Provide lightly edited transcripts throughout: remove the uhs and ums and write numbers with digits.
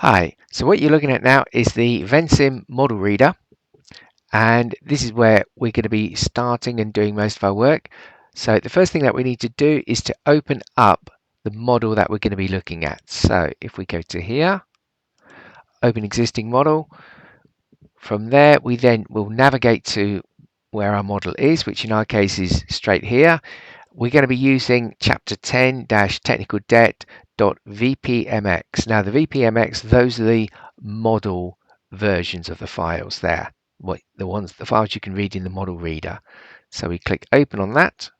Hi, so what you're looking at now is the Vensim model reader, and this is where we're going to be starting and doing most of our work. So the first thing that we need to do is to open up the model that we're going to be looking at. So if we go to here, open existing model, from there we then will navigate to where our model is, which in our case is straight here. We're going to be using chapter 10-technical debt.vpmx. Now the VPMX, those are the model versions of the files there, the files you can read in the model reader. So we click open on that.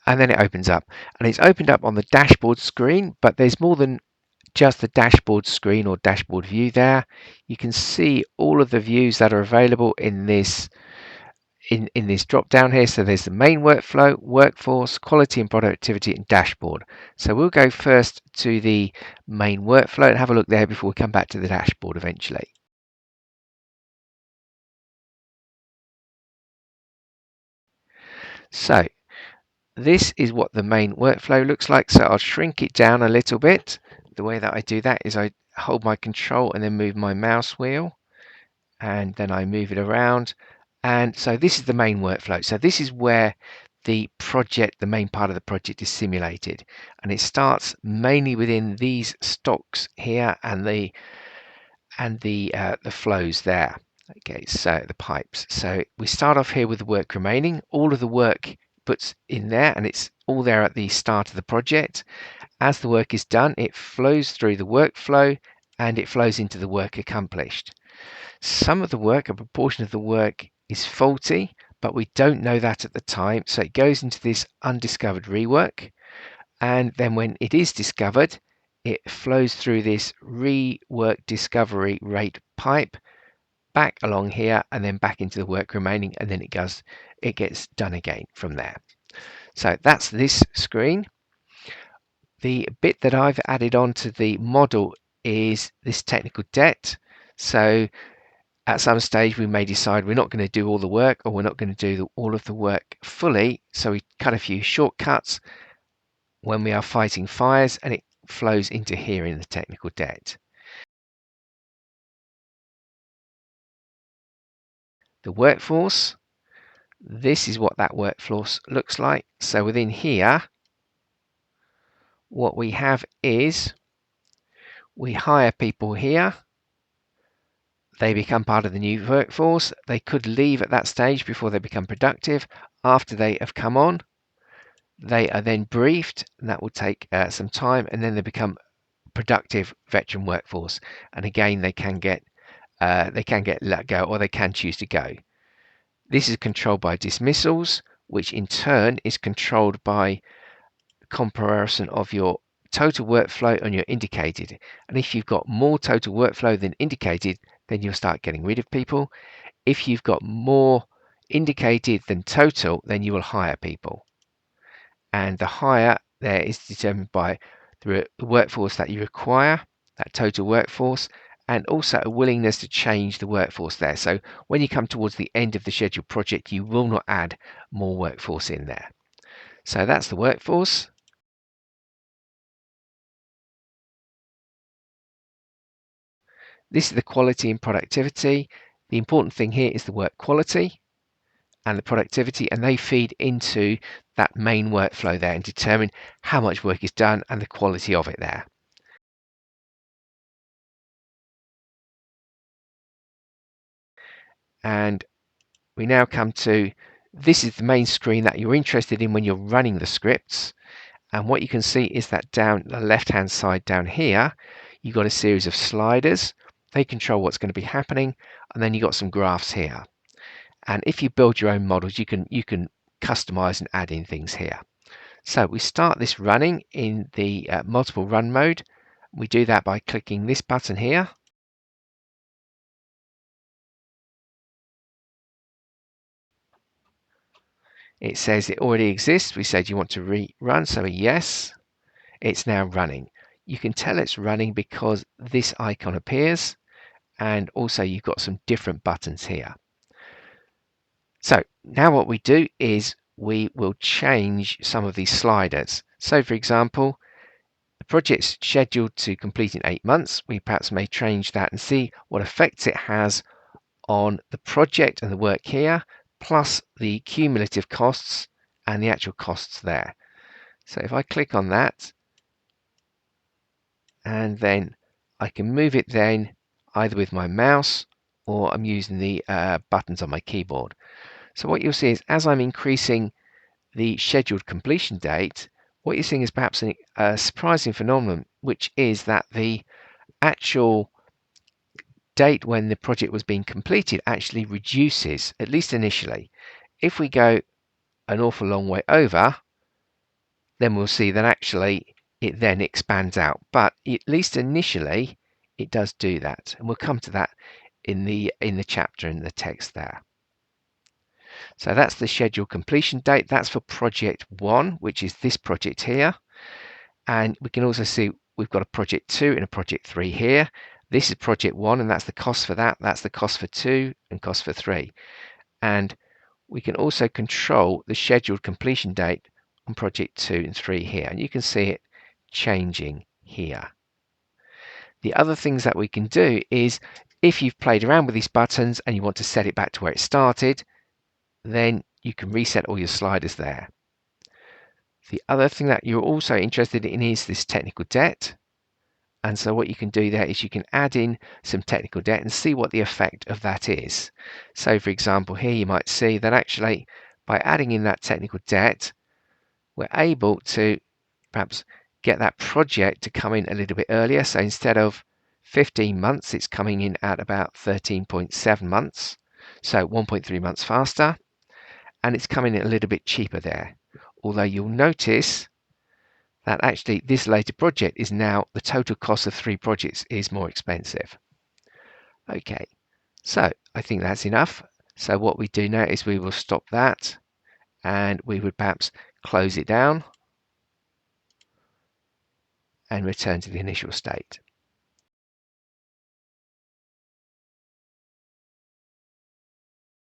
And then it opens up, and it's opened up on the dashboard screen, but there's more than just the dashboard screen or dashboard view there. You can see all of the views that are available in this drop down here. So there's the main workflow, workforce, quality and productivity, and dashboard. So we'll go first to the main workflow and have a look there before we come back to the dashboard eventually. So this is what the main workflow looks like. So I'll shrink it down a little bit. The way that I do that is I hold my control and then move my mouse wheel, and then I move it around. And so this is the main workflow. So this is where the main part of the project is simulated, and it starts mainly within these stocks here and the flows there. Okay, so the pipes. So we start off here with the work remaining. All of the work puts in there, and it's all there at the start of the project. As the work is done, it flows through the workflow and it flows into the work accomplished. Some of the work, a proportion of the work, is faulty, but we don't know that at the time, so it goes into this undiscovered rework, and then when it is discovered, it flows through this rework discovery rate pipe back along here and then back into the work remaining, and then it gets done again from there. So that's this screen. The bit that I've added on to the model is this technical debt. So at some stage we may decide we're not going to do all the work, or we're not going to do all of the work fully, so we cut a few shortcuts when we are fighting fires, and it flows into here in the technical debt. The workforce, this is what that workforce looks like. So within here, what we have is we hire people here. They become part of the new workforce. They could leave at that stage before they become productive. After they have come on, they are then briefed, and that will take some time, and then they become productive veteran workforce. And again, they can get let go, or they can choose to go. This is controlled by dismissals, which in turn is controlled by comparison of your total workflow and your indicated. And if you've got more total workflow than indicated, then you'll start getting rid of people. If you've got more indicated than total, then you will hire people. And the hire there is determined by the workforce that you require, that total workforce, and also a willingness to change the workforce there. So when you come towards the end of the scheduled project, you will not add more workforce in there. So that's the workforce. This is the quality and productivity. The important thing here is the work quality and the productivity, and they feed into that main workflow there and determine how much work is done and the quality of it there. And we now come to, this is the main screen that you're interested in when you're running the scripts. And what you can see is that down the left hand side down here, you've got a series of sliders. They control what's going to be happening, and then you've got some graphs here. And if you build your own models, you can customize and add in things here. So we start this running in the multiple run mode. We do that by clicking this button here. It says it already exists. We said you want to rerun, so a yes. It's now running. You can tell it's running because this icon appears, and also you've got some different buttons here. So now what we do is we will change some of these sliders. So for example, the project's scheduled to complete in 8 months. We perhaps may change that and see what effects it has on the project and the work here, plus the cumulative costs and the actual costs there. So if I click on that, and then I can move it then either with my mouse or I'm using the buttons on my keyboard. So what you'll see is as I'm increasing the scheduled completion date, what you're seeing is perhaps a surprising phenomenon, which is that the actual date when the project was being completed actually reduces, at least initially. If we go an awful long way over, then we'll see that actually it then expands out. But at least initially, it does do that. And we'll come to that in the chapter in the text there. So that's the scheduled completion date. That's for project 1, which is this project here. And we can also see we've got a project 2 and a project 3 here. This is project 1, and that's the cost for that. That's the cost for 2 and cost for 3. And we can also control the scheduled completion date on project 2 and 3 here. And you can see it changing here. The other things that we can do is if you've played around with these buttons and you want to set it back to where it started, then you can reset all your sliders there. The other thing that you're also interested in is this technical debt. And so what you can do there is you can add in some technical debt and see what the effect of that is. So for example, here you might see that actually by adding in that technical debt, we're able to perhaps get that project to come in a little bit earlier. So instead of 15 months, it's coming in at about 13.7 months. So 1.3 months faster. And it's coming in a little bit cheaper there. Although you'll notice that actually this later project is now the total cost of 3 projects is more expensive. Okay, so I think that's enough. So what we do now is we will stop that and we would perhaps close it down and return to the initial state.